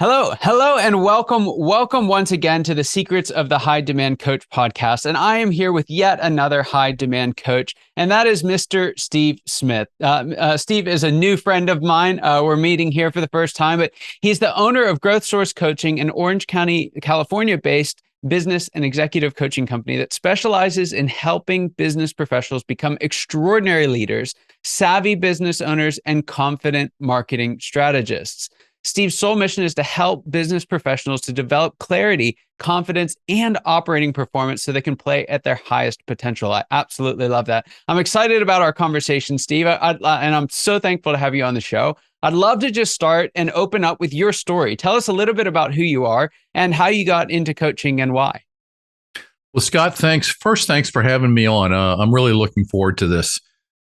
Hello, and welcome once again to the Secrets of the High Demand Coach podcast. And I am here with yet another high demand coach, and that is Mr. Steve Smith. Steve is a new friend of mine. We're meeting here for the first time, but he's the owner of GrowthSource Coaching, an Orange County, California-based business and executive coaching company that specializes in helping business professionals become extraordinary leaders, savvy business owners, and confident marketing strategists. Steve's sole mission is to help business professionals to develop clarity, confidence, and operating performance so they can play at their highest potential. I absolutely love that. I'm excited about our conversation, Steve, and I'm so thankful to have you on the show. I'd love to just start and open up with your story. Tell us a little bit about who you are and how you got into coaching and why. Well, Scott, thanks for having me on. I'm really looking forward to this.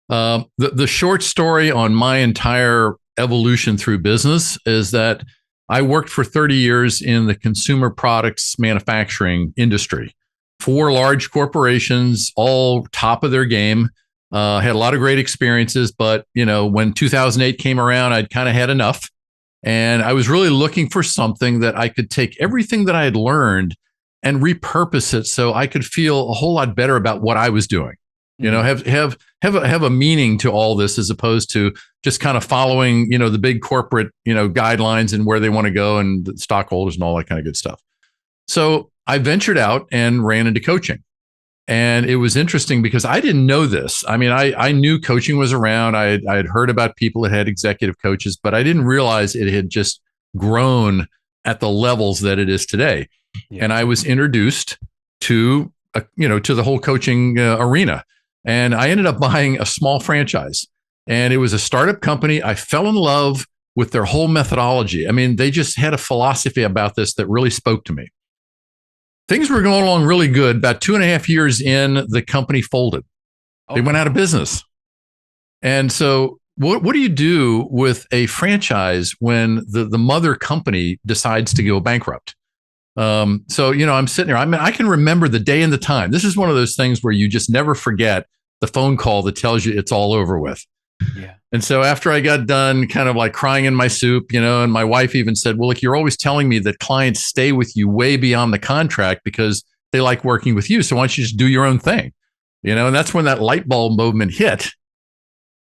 The short story on my entire evolution through business is that I worked for 30 years in the consumer products manufacturing industry. 4 large corporations, all top of their game. Had a lot of great experiences, but when 2008 came around, I'd kind of had enough. And I was really looking for something that I could take everything that I had learned and repurpose it so I could feel a whole lot better about what I was doing. Have a meaning to all this as opposed to just kind of following, the big corporate, guidelines and where they want to go and the stockholders and all that kind of good stuff. So I ventured out and ran into coaching. And it was interesting because I didn't know this. I mean, I knew coaching was around. I had heard about people that had executive coaches, but I didn't realize it had just grown at the levels that it is today. Yeah. And I was introduced to the whole coaching arena. And I ended up buying a small franchise, and it was a startup company. I fell in love with their whole methodology. I mean, they just had a philosophy about this that really spoke to me. Things were going along really good. About 2.5 years in, the company folded. They went out of business. And so what do you do with a franchise when the mother company decides to go bankrupt? I'm sitting there. I mean, I can remember the day and the time. This is one of those things where you just never forget the phone call that tells you it's all over with. Yeah. And so after I got done kind of like crying in my soup, and my wife even said, well, look, you're always telling me that clients stay with you way beyond the contract because they like working with you. So why don't you just do your own thing? And that's when that light bulb moment hit.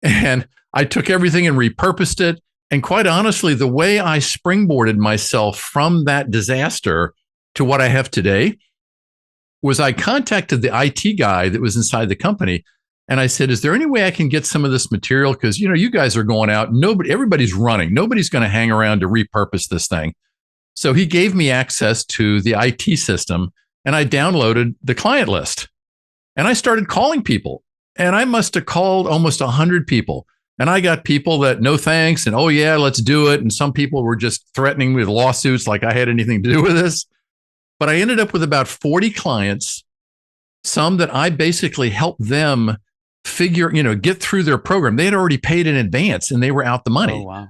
And I took everything and repurposed it. And quite honestly, the way I springboarded myself from that disaster to what I have today was I contacted the IT guy that was inside the company. And I said, is there any way I can get some of this material? Because, you guys are going out. Everybody's running. Nobody's going to hang around to repurpose this thing. So he gave me access to the IT system, and I downloaded the client list. And I started calling people. And I must have called almost 100 people. And I got people that no thanks and, oh, yeah, let's do it. And some people were just threatening me with lawsuits like I had anything to do with this. But I ended up with about 40 clients, some that I basically helped them get through their program. They had already paid in advance and they were out the money. Oh, wow.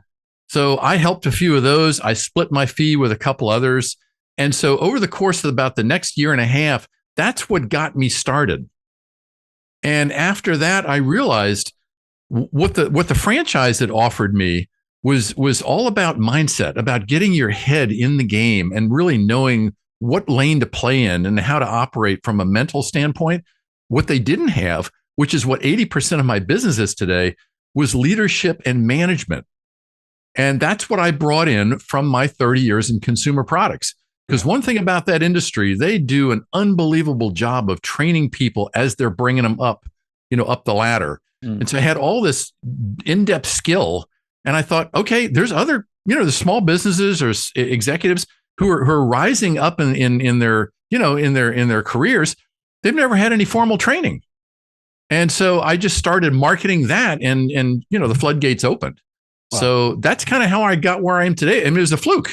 So I helped a few of those. I split my fee with a couple others. And so over the course of about the next year and a half, that's what got me started. And after that, I realized what the franchise had offered me was all about mindset, about getting your head in the game and really knowing what lane to play in and how to operate from a mental standpoint. What they didn't have, which is what 80% of my business is today, was leadership and management. And that's what I brought in from my 30 years in consumer products. Because one thing about that industry, they do an unbelievable job of training people as they're bringing them up, up the ladder. And so I had all this in-depth skill. And I thought, okay, there's other, the small businesses or executives who are rising up in their careers. They've never had any formal training. And so I just started marketing that and the floodgates opened. Wow. So that's kind of how I got where I am today. I mean, it was a fluke,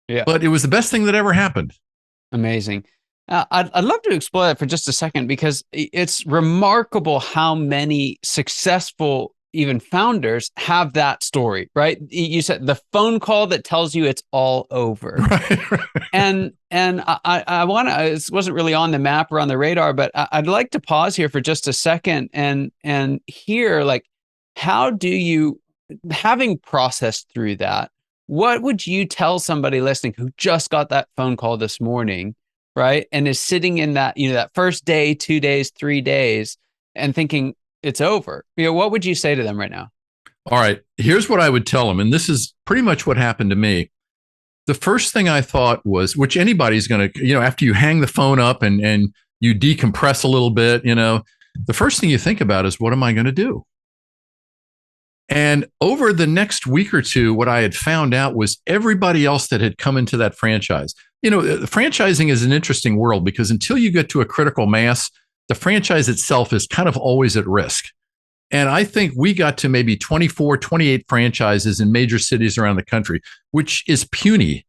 but it was the best thing that ever happened. Amazing. I'd love to explore that for just a second, because it's remarkable how many successful even founders have that story, right? You said the phone call that tells you it's all over. Right. And I want to, it wasn't really on the map or on the radar, but I'd like to pause here for just a second and hear, like, how do you, having processed through that, what would you tell somebody listening who just got that phone call this morning, right? And is sitting in that, that first day, 2 days, 3 days, and thinking it's over. What would you say to them right now? All right, here's what I would tell them. And this is pretty much what happened to me. The first thing I thought was, which anybody's going to, after you hang the phone up and you decompress a little bit, the first thing you think about is, what am I going to do? And over the next week or two, what I had found out was everybody else that had come into that franchise. Franchising is an interesting world because until you get to a critical mass, the franchise itself is kind of always at risk. And I think we got to maybe 24, 28 franchises in major cities around the country, which is puny,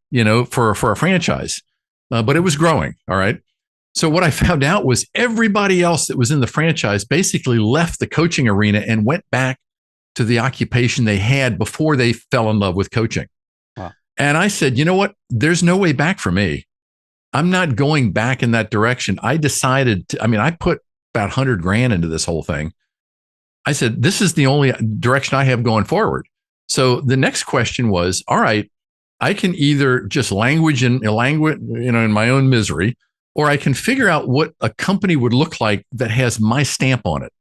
for a franchise. But it was growing. All right. So what I found out was everybody else that was in the franchise basically left the coaching arena and went back to the occupation they had before they fell in love with coaching. Wow. And I said, you know what? There's no way back for me. I'm not going back in that direction. I decided I put about 100 grand into this whole thing. I said, this is the only direction I have going forward. So the next question was, all right, I can either just language in my own misery, or I can figure out what a company would look like that has my stamp on it.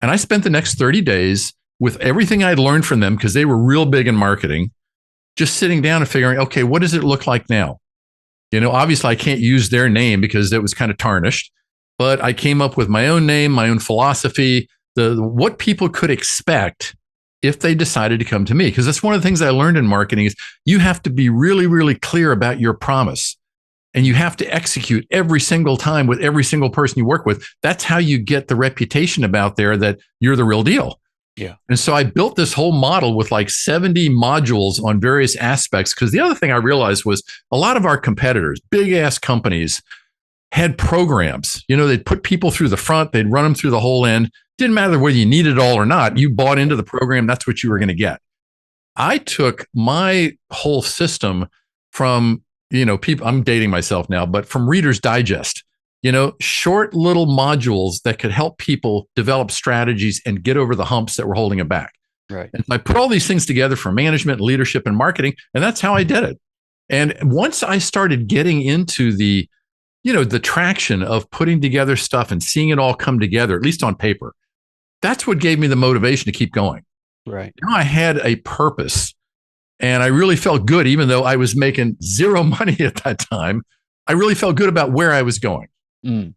And I spent the next 30 days with everything I'd learned from them, because they were real big in marketing, just sitting down and figuring, okay, what does it look like now? Obviously I can't use their name because it was kind of tarnished, but I came up with my own name, my own philosophy, what people could expect if they decided to come to me. Because that's one of the things I learned in marketing is you have to be really, really clear about your promise. And you have to execute every single time with every single person you work with. That's how you get the reputation about there that you're the real deal. Yeah. And so I built this whole model with like 70 modules on various aspects. Because the other thing I realized was a lot of our competitors, big ass companies, had programs. They'd put people through the front, they'd run them through the whole end. Didn't matter whether you needed it all or not. You bought into the program, that's what you were going to get. I took my whole system from, people, I'm dating myself now, but from Reader's Digest, short little modules that could help people develop strategies and get over the humps that were holding them back. Right. And I put all these things together for management, leadership, and marketing. And that's how I did it. And once I started getting into the traction of putting together stuff and seeing it all come together, at least on paper, that's what gave me the motivation to keep going. Right. I had a purpose and I really felt good, even though I was making zero money at that time. I really felt good about where I was going. Mm.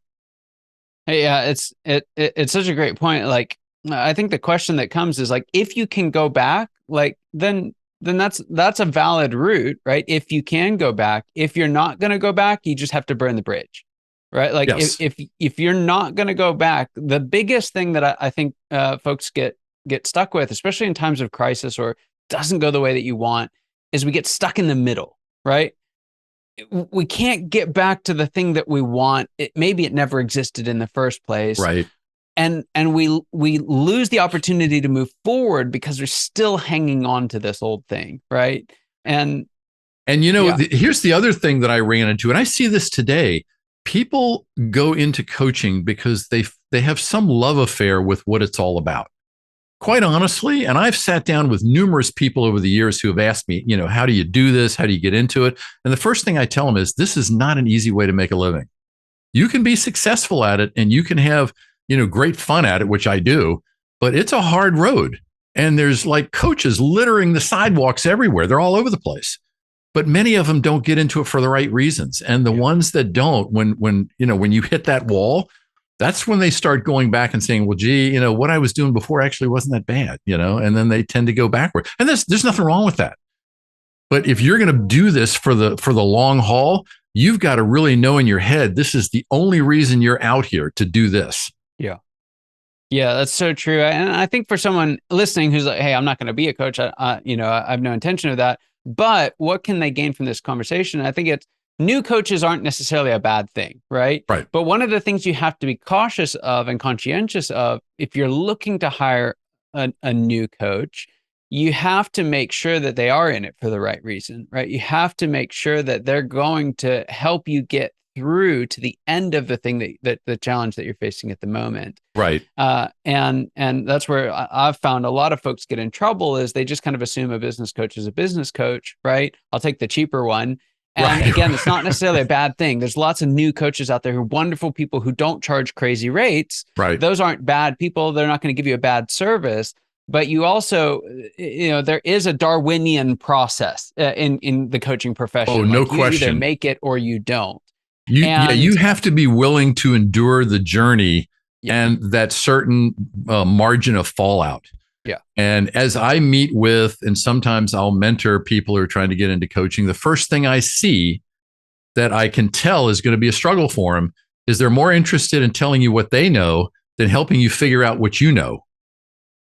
Hey, yeah, it's such a great point. Like, I think the question that comes is like, if you can go back, like, then that's a valid route, right? If you can go back. If you're not going to go back, you just have to burn the bridge, right? Like, yes. if you're not going to go back, the biggest thing that I think folks get stuck with, especially in times of crisis or doesn't go the way that you want, is we get stuck in the middle, right? We can't get back to the thing that we want. Maybe it never existed in the first place, right? And we lose the opportunity to move forward because we're still hanging on to this old thing, right? And here's the other thing that I ran into, and I see this today. People go into coaching because they have some love affair with what it's all about. Quite honestly, and I've sat down with numerous people over the years who have asked me, how do you do this? How do you get into it? And the first thing I tell them is, this is not an easy way to make a living. You can be successful at it and you can have, great fun at it, which I do, but it's a hard road. And there's like coaches littering the sidewalks everywhere. They're all over the place, but many of them don't get into it for the right reasons. And the ones that don't, when you hit that wall, that's when they start going back and saying, well, gee, what I was doing before actually wasn't that bad, and then they tend to go backward. And there's nothing wrong with that. But if you're going to do this for the long haul, you've got to really know in your head, this is the only reason you're out here, to do this. Yeah. Yeah, that's so true. And I think for someone listening who's like, hey, I'm not going to be a coach, I have no intention of that. But what can they gain from this conversation? I think it's, new coaches aren't necessarily a bad thing, right? Right. But one of the things you have to be cautious of and conscientious of, if you're looking to hire a new coach, you have to make sure that they are in it for the right reason, right? You have to make sure that they're going to help you get through to the end of the thing that the challenge that you're facing at the moment. Right. And that's where I've found a lot of folks get in trouble is they just kind of assume a business coach is a business coach, right? I'll take the cheaper one. And Right. again, it's not necessarily a bad thing. There's lots of new coaches out there who are wonderful people who don't charge crazy rates. Right. Those aren't bad people. They're not going to give you a bad service. But you also, there is a Darwinian process in the coaching profession. Oh, no question. You either make it or you don't. You have to be willing to endure the journey and that certain margin of fallout. Yeah. And as I meet with, and sometimes I'll mentor people who are trying to get into coaching, the first thing I see that I can tell is going to be a struggle for them is they're more interested in telling you what they know than helping you figure out what you know.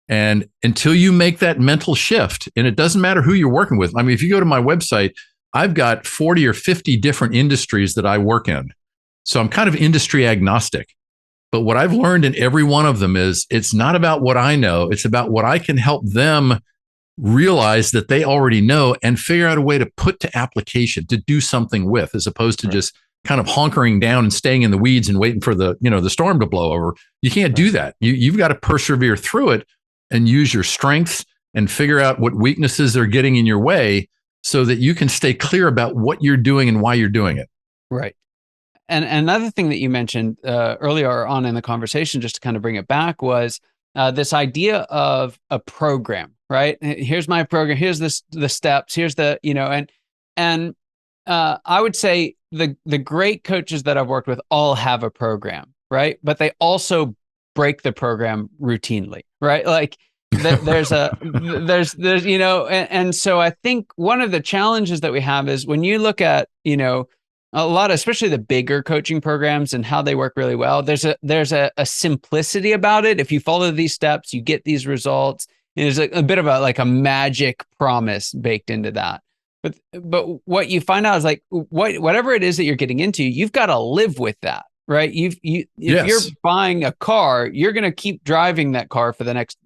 And until you make that mental shift, and it doesn't matter who you're working with. I mean, if you go to my website, I've got 40 or 50 different industries that I work in. So I'm kind of industry agnostic. But what I've learned in every one of them is it's not about what I know. It's about what I can help them realize that they already know and figure out a way to put to application, to do something with, as opposed to just kind of honkering down and staying in the weeds and waiting for the storm to blow over. You can't do that. You've got to persevere through it and use your strengths and figure out what weaknesses they're getting in your way so that you can stay clear about what you're doing and why you're doing it. Right. And another thing that you mentioned earlier on in the conversation, just to kind of bring it back, was this idea of a program, right? Here's my program. Here's the steps. Here's the, and I would say the great coaches that I've worked with all have a program, right? But they also break the program routinely, right? Like there's and so I think one of the challenges that we have is when you look at, a lot, especially the bigger coaching programs and how they work really well, there's a simplicity about it. If you follow these steps, you get these results. And there's a bit of a magic promise baked into that. But what you find out is like whatever it is that you're getting into, you've got to live with that, right? If you're buying a car, you're going to keep driving that car for the next,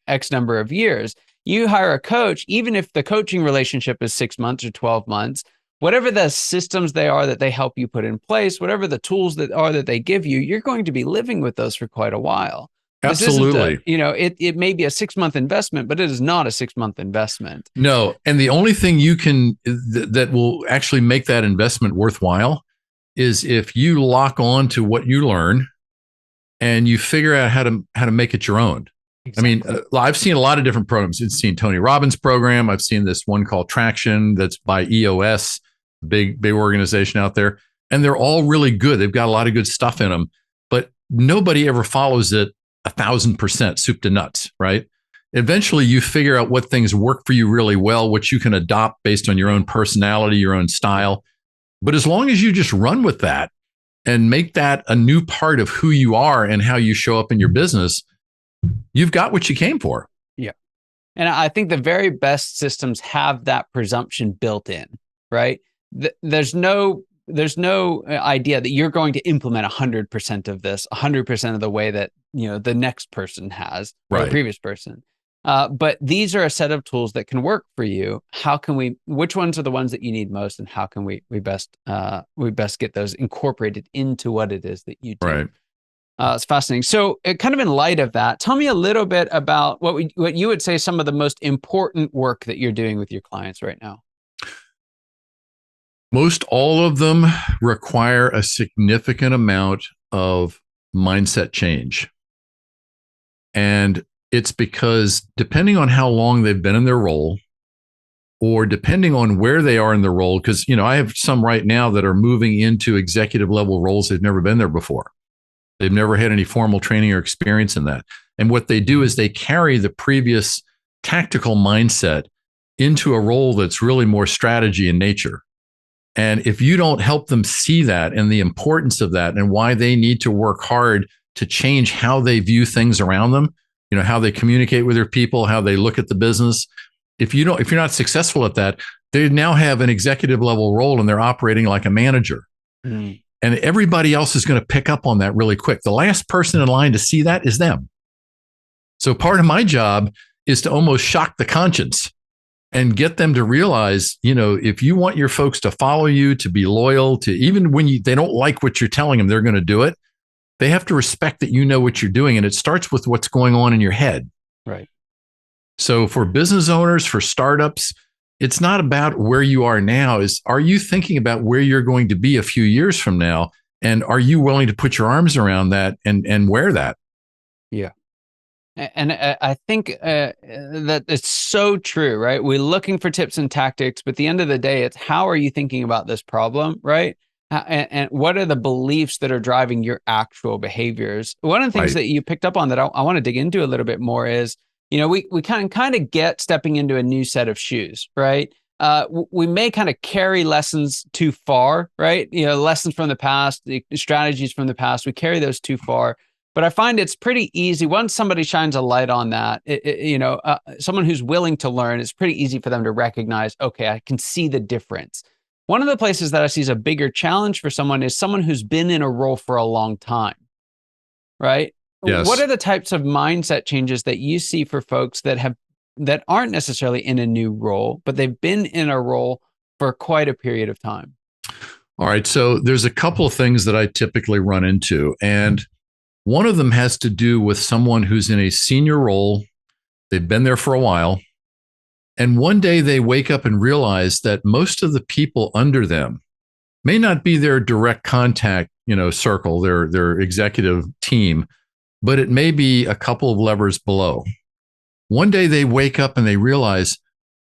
X number of years. You hire a coach, even if the coaching relationship is 6 months or 12 months, whatever the systems they are that they help you put in place, whatever the tools that are that they give you, you're going to be living with those for quite a while. Absolutely. It may be a 6-month investment, but it is not a 6-month investment. No. And the only thing you can, that will actually make that investment worthwhile is if you lock on to what you learn and you figure out how to make it your own. Exactly. I mean, I've seen a lot of different programs. I've seen Tony Robbins' program. I've seen this one called Traction that's by EOS, big organization out there. And they're all really good. They've got a lot of good stuff in them, but nobody ever follows it 1,000% soup to nuts, right? Eventually you figure out what things work for you really well, what you can adopt based on your own personality, your own style. But as long as you just run with that and make that a new part of who you are and how you show up in your business, you've got what you came for. Yeah. And I think the very best systems have that presumption built in, right? There's no idea that you're going to implement 100% of this, 100% of the way that, the next person has, or the previous person. But these are a set of tools that can work for you. Which ones are the ones that you need most, and how can we best get those incorporated into what it is that you do? Right. It's fascinating. So kind of in light of that, tell me a little bit about what you would say some of the most important work that you're doing with your clients right now. Most all of them require a significant amount of mindset change. And it's because depending on how long they've been in their role, or depending on where they are in the role, because, I have some right now that are moving into executive level roles. They've never been there before. They've never had any formal training or experience in that. And what they do is they carry the previous tactical mindset into a role that's really more strategy in nature. And if you don't help them see that and the importance of that and why they need to work hard to change how they view things around them, how they communicate with their people, how they look at the business. If you're not successful at that, they now have an executive level role and they're operating like a manager. Mm. And everybody else is going to pick up on that really quick. The last person in line to see that is them. So part of my job is to almost shock the conscience and get them to realize, if you want your folks to follow you, to be loyal, to even when they don't like what you're telling them, they're going to do it. They have to respect that you know what you're doing. And it starts with what's going on in your head. Right. So for business owners, for startups, it's not about where you are now. Are you thinking about where you're going to be a few years from now? And are you willing to put your arms around that and wear that? Yeah. And I think that it's so true, right? We're looking for tips and tactics, but at the end of the day, it's how are you thinking about this problem, right? And what are the beliefs that are driving your actual behaviors? One of the things Right. that you picked up on that I want to dig into a little bit more is, we kind of get stepping into a new set of shoes, right? We may kind of carry lessons too far, right? Lessons from the past, the strategies from the past, we carry those too far. But I find it's pretty easy once somebody shines a light on that, someone who's willing to learn, it's pretty easy for them to recognize, okay, I can see the difference. One of the places that I see as a bigger challenge for someone is someone who's been in a role for a long time, right? Yes. What are the types of mindset changes that you see for folks that aren't necessarily in a new role, but they've been in a role for quite a period of time? All right. So there's a couple of things that I typically run into. And one of them has to do with someone who's in a senior role. They've been there for a while. And one day they wake up and realize that most of the people under them may not be their direct contact, circle, their executive team, but it may be a couple of levers below. One day they wake up and they realize,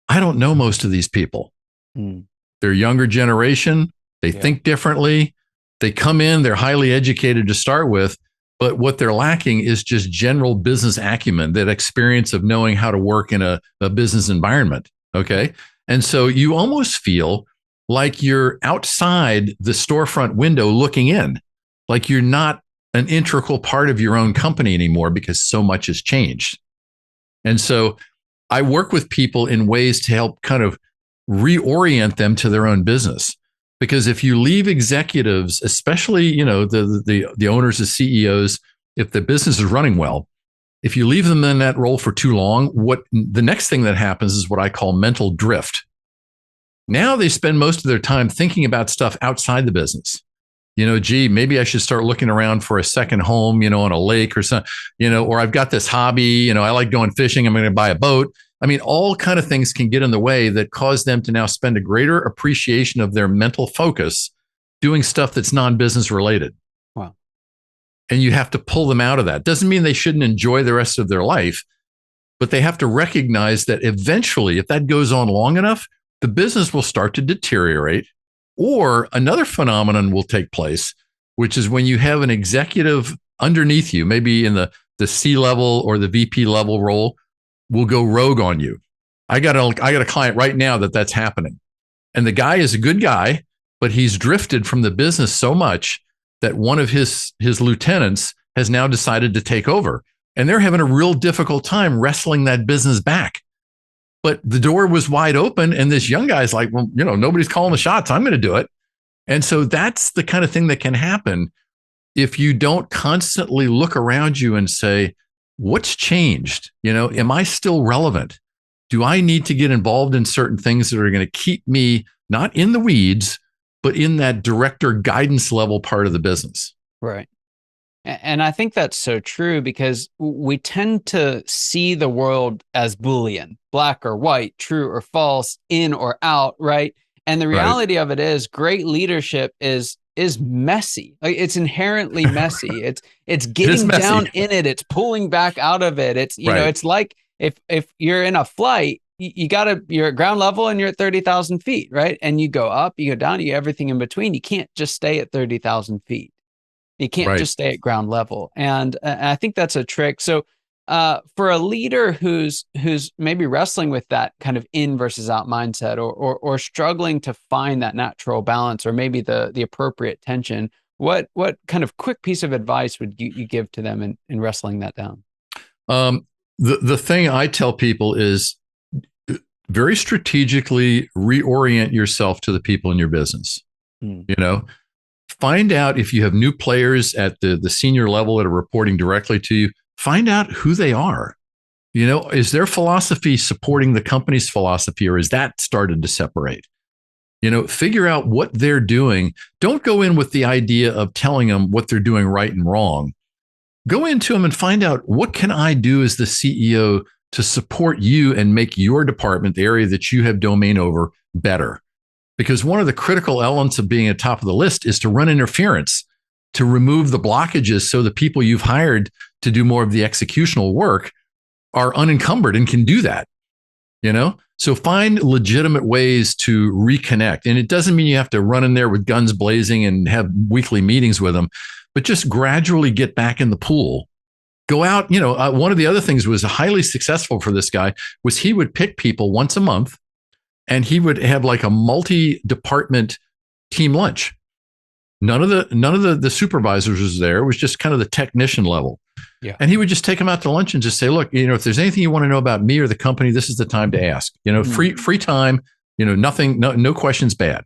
I don't know most of these people. They're younger generation. They think differently. They come in, they're highly educated to start with. But what they're lacking is just general business acumen, that experience of knowing how to work in a business environment. Okay. And so you almost feel like you're outside the storefront window looking in, like you're not an integral part of your own company anymore because so much has changed. And so I work with people in ways to help kind of reorient them to their own business. Because if you leave executives, especially, the owners, the CEOs, if the business is running well, if you leave them in that role for too long, the next thing that happens is what I call mental drift. Now they spend most of their time thinking about stuff outside the business. Maybe I should start looking around for a second home, on a lake or something, or I've got this hobby, I like going fishing. I'm going to buy a boat. I mean, all kind of things can get in the way that cause them to now spend a greater appreciation of their mental focus doing stuff that's non-business related. Wow. And you have to pull them out of that. Doesn't mean they shouldn't enjoy the rest of their life, but they have to recognize that eventually, if that goes on long enough, the business will start to deteriorate, or another phenomenon will take place, which is when you have an executive underneath you, maybe in the C level or the VP level role, will go rogue on you. I got a client right now that's happening. And the guy is a good guy, but he's drifted from the business so much that one of his lieutenants has now decided to take over. And they're having a real difficult time wrestling that business back. But the door was wide open. And this young guy's like, well, nobody's calling the shots. I'm going to do it. And so that's the kind of thing that can happen if you don't constantly look around you and say, what's changed? Am I still relevant? Do I need to get involved in certain things that are going to keep me not in the weeds, but in that director guidance level part of the business? Right. And I think that's so true because we tend to see the world as Boolean, black or white, true or false, in or out, right? And the reality of it is great leadership is messy. Like, it's inherently messy. It's getting down in it. It's pulling back out of it. It's, it's like if you're in a flight, you're at ground level and you're at 30,000 feet, right? And you go up, you go down, you everything in between. You can't just stay at 30,000 feet. You can't just stay at ground level. And I think that's a trick. So for a leader who's maybe wrestling with that kind of in versus out mindset, or struggling to find that natural balance, or maybe the appropriate tension, what kind of quick piece of advice would you give to them in wrestling that down? The thing I tell people is very strategically reorient yourself to the people in your business. Find out if you have new players at the senior level that are reporting directly to you. Find out who they are Is their philosophy supporting the company's philosophy, or is that started to separate? Figure out what they're doing. Don't go in with the idea of telling them what they're doing right and wrong. Go into them and find out, what can I do as the CEO to support you and make your department, the area that you have domain over, better? Because one of the critical elements of being at the top of the list is to run interference, to remove the blockages so the people you've hired to do more of the executional work are unencumbered and can do that. So find legitimate ways to reconnect. And it doesn't mean you have to run in there with guns blazing and have weekly meetings with them, but just gradually get back in the pool. Go out. One of the other things was highly successful for this guy was he would pick people once a month, and he would have like a multi-department team lunch. None of the supervisors was there. It was just kind of the technician level. Yeah. And he would just take them out to lunch and just say, look, if there's anything you want to know about me or the company, this is the time to ask. Free time, nothing, no questions bad.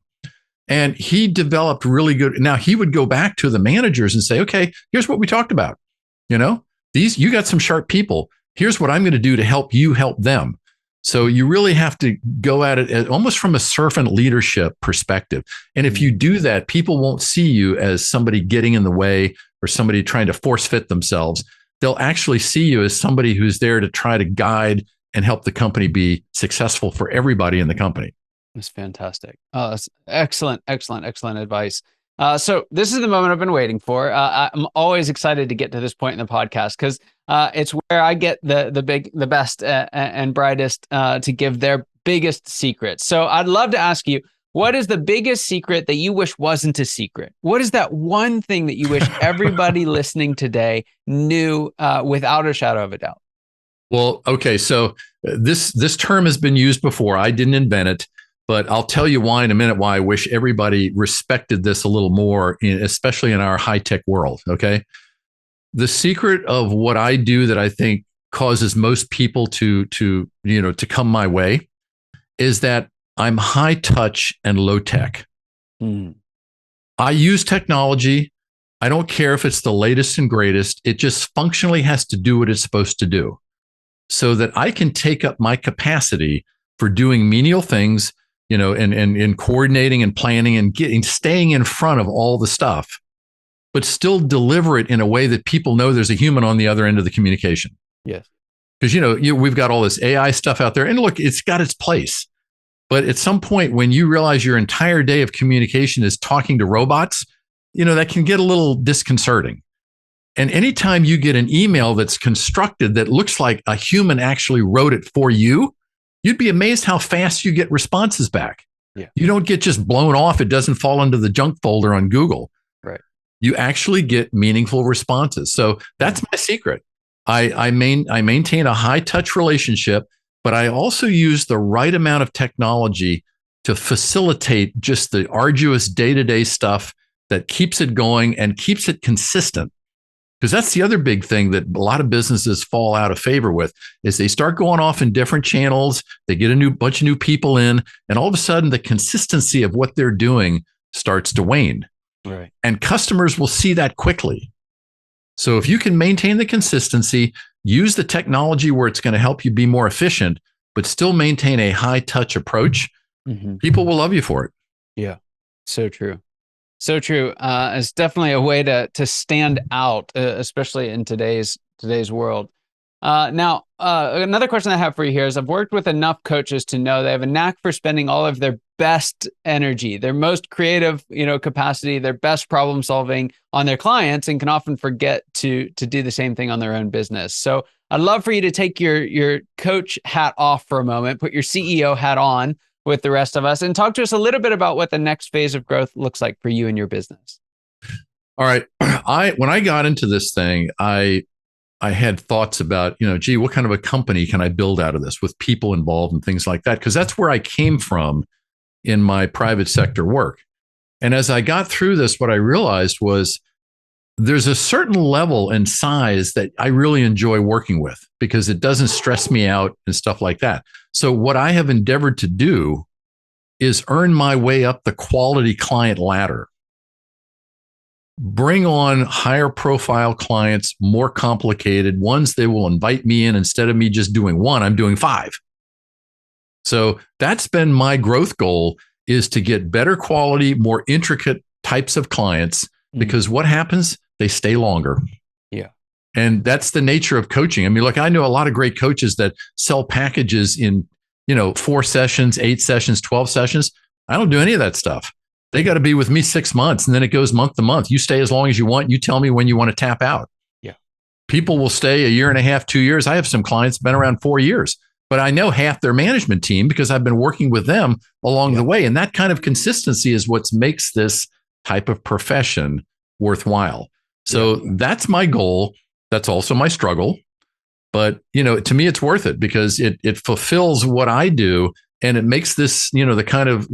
And he developed really good. Now he would go back to the managers and say, okay, here's what we talked about. You got some sharp people. Here's what I'm going to do to help you help them. So you really have to go at it almost from a servant leadership perspective. And if you do that, people won't see you as somebody getting in the way or somebody trying to force fit themselves. They'll actually see you as somebody who's there to try to guide and help the company be successful for everybody in the company. That's fantastic. That's excellent advice. So this is the moment I've been waiting for. I'm always excited to get to this point in the podcast because it's where I get the best and brightest to give their biggest secrets. So I'd love to ask you, what is the biggest secret that you wish wasn't a secret? What is that one thing that you wish everybody listening today knew without a shadow of a doubt? Well, okay. So this term has been used before. I didn't invent it. But I'll tell you why in a minute, why I wish everybody respected this a little more, especially in our high-tech world, okay? The secret of what I do that I think causes most people to come my way is that I'm high touch and low tech. I use technology. I don't care if it's the latest and greatest. It just functionally has to do what it's supposed to do so that I can take up my capacity for doing menial things, and coordinating and planning and staying in front of all the stuff, but still deliver it in a way that people know there's a human on the other end of the communication. Yes. Because, we've got all this AI stuff out there, and look, it's got its place. But at some point, when you realize your entire day of communication is talking to robots, that can get a little disconcerting. And anytime you get an email that's constructed that looks like a human actually wrote it for you, you'd be amazed how fast you get responses back. Yeah. You don't get just blown off. It doesn't fall into the junk folder on Google. Right. You actually get meaningful responses. So that's my secret. I maintain a high touch relationship, but I also use the right amount of technology to facilitate just the arduous day-to-day stuff that keeps it going and keeps it consistent. Because that's the other big thing that a lot of businesses fall out of favor with is they start going off in different channels. They get a bunch of new people in, and all of a sudden the consistency of what they're doing starts to wane. Right. And customers will see that quickly. So if you can maintain the consistency, use the technology where it's going to help you be more efficient, but still maintain a high touch approach, people will love you for it. Yeah. So true. So true. It's definitely a way to stand out, especially in today's world. Now, another question I have for you here is I've worked with enough coaches to know they have a knack for spending all of their best energy, their most creative, capacity, their best problem solving on their clients, and can often forget to do the same thing on their own business. So I'd love for you to take your coach hat off for a moment, put your CEO hat on with the rest of us, and talk to us a little bit about what the next phase of growth looks like for you and your business. All right. When I got into this thing, I had thoughts about, gee, what kind of a company can I build out of this with people involved and things like that? Because that's where I came from in my private sector work. And as I got through this, what I realized was there's a certain level and size that I really enjoy working with because it doesn't stress me out and stuff like that. So what I have endeavored to do is earn my way up the quality client ladder. bring on higher profile clients, more complicated ones. They will invite me in. Instead of me just doing one, I'm doing 5. So that's been my growth goal, is to get better quality, more intricate types of clients, because what happens? They stay longer. Yeah. And that's the nature of coaching. I mean, look, I know a lot of great coaches that sell packages in, 4 sessions, 8 sessions, 12 sessions. I don't do any of that stuff. They got to be with me 6 months, and then it goes month to month. You stay as long as you want. You tell me when you want to tap out. Yeah. People will stay a year and a half, 2 years. I have some clients been around 4 years, but I know half their management team because I've been working with them along the way. And that kind of consistency is what makes this type of profession worthwhile. So that's my goal. That's also my struggle. But, to me, it's worth it because it fulfills what I do. And it makes this, the kind of,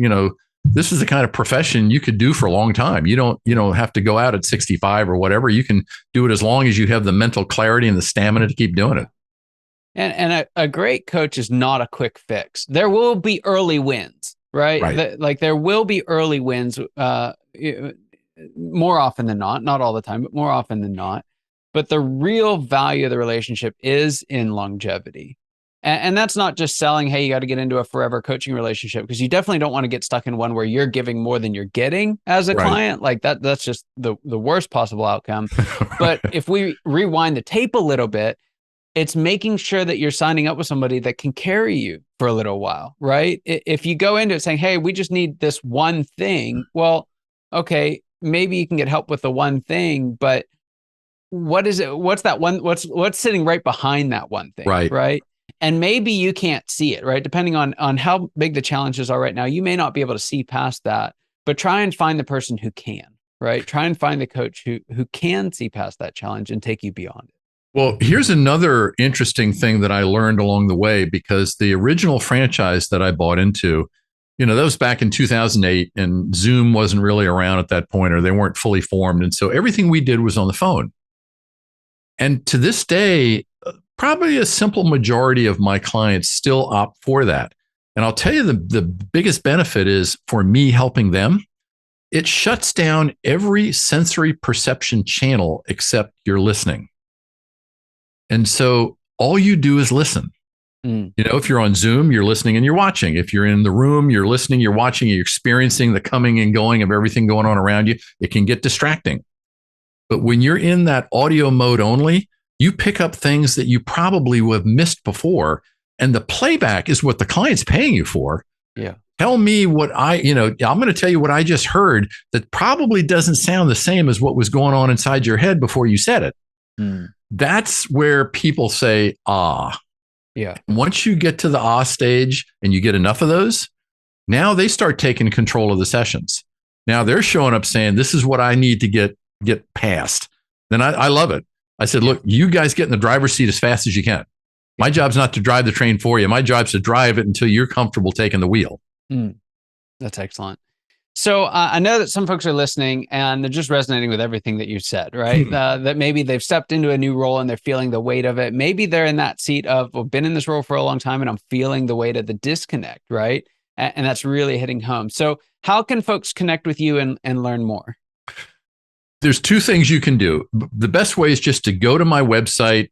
this is the kind of profession you could do for a long time. You don't have to go out at 65 or whatever. You can do it as long as you have the mental clarity and the stamina to keep doing it. And a great coach is not a quick fix. There will be early wins, right? Like there will be early wins more often than not all the time, but more often than not. But the real value of the relationship is in longevity. And that's not just selling, hey, you got to get into a forever coaching relationship, because you definitely don't want to get stuck in one where you're giving more than you're getting as a client. Like that's just the worst possible outcome. But if we rewind the tape a little bit, it's making sure that you're signing up with somebody that can carry you for a little while, right? If you go into it saying, hey, we just need this one thing, well, okay, maybe you can get help with the one thing, but what is it? What's that one? What's sitting right behind that one thing, right? And maybe you can't see it, right? Depending on how big the challenges are right now, you may not be able to see past that, but try and find the person who can, right? Try and find the coach who can see past that challenge and take you beyond it. Well, here's another interesting thing that I learned along the way, because the original franchise that I bought into, that was back in 2008, and Zoom wasn't really around at that point, or they weren't fully formed. And so everything we did was on the phone. And to this day, probably a simple majority of my clients still opt for that. And I'll tell you, the biggest benefit is for me helping them. It shuts down every sensory perception channel except your listening. And so all you do is listen. If you're on Zoom, you're listening and you're watching. If you're in the room, you're listening, you're watching, you're experiencing the coming and going of everything going on around you. It can get distracting. But when you're in that audio mode only, you pick up things that you probably would have missed before. And the playback is what the client's paying you for. Yeah. Tell me what I'm going to tell you what I just heard that probably doesn't sound the same as what was going on inside your head before you said it. That's where people say, ah. Yeah. Once you get to the ah stage and you get enough of those, now they start taking control of the sessions. Now they're showing up saying, this is what I need to get past. Then I love it. I said, look, you guys get in the driver's seat as fast as you can. My job's not to drive the train for you. My job's to drive it until you're comfortable taking the wheel. That's excellent. So I know that some folks are listening and they're just resonating with everything that you said, right? That maybe they've stepped into a new role and they're feeling the weight of it. Maybe they're in that seat of, well, been in this role for a long time and I'm feeling the weight of the disconnect, right? And that's really hitting home. So how can folks connect with you and learn more? There's 2 things you can do. The best way is just to go to my website,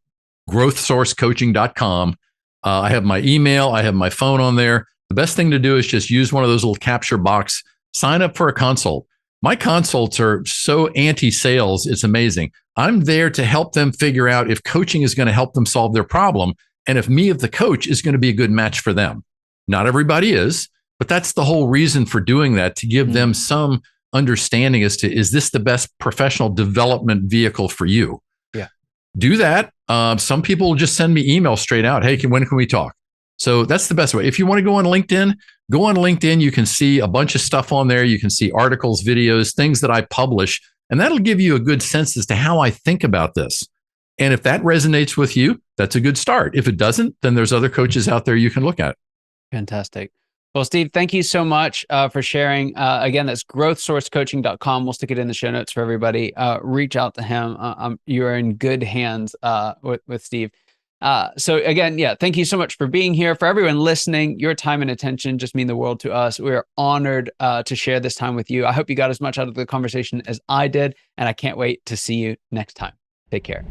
GrowthSourceCoaching.com. I have my email. I have my phone on there. The best thing to do is just use one of those little capture box. Sign up for a consult. My consults are so anti-sales. It's amazing. I'm there to help them figure out if coaching is going to help them solve their problem, and if me, the coach, is going to be a good match for them. Not everybody is, but that's the whole reason for doing that, to give them some understanding as to, is this the best professional development vehicle for you? Yeah. Do that. Some people will just send me emails straight out. Hey, when can we talk? So that's the best way. If you want to go on LinkedIn, go on LinkedIn. You can see a bunch of stuff on there. You can see articles, videos, things that I publish, and that'll give you a good sense as to how I think about this. And if that resonates with you, that's a good start. If it doesn't, then there's other coaches out there you can look at. Fantastic. Well, Steve, thank you so much for sharing. Again, that's GrowthSourceCoaching.com. We'll stick it in the show notes for everybody. Reach out to him. You're in good hands with Steve. So again, yeah, thank you so much for being here. For everyone listening, your time and attention just mean the world to us. We're honored to share this time with you. I hope you got as much out of the conversation as I did, and I can't wait to see you next time. Take care.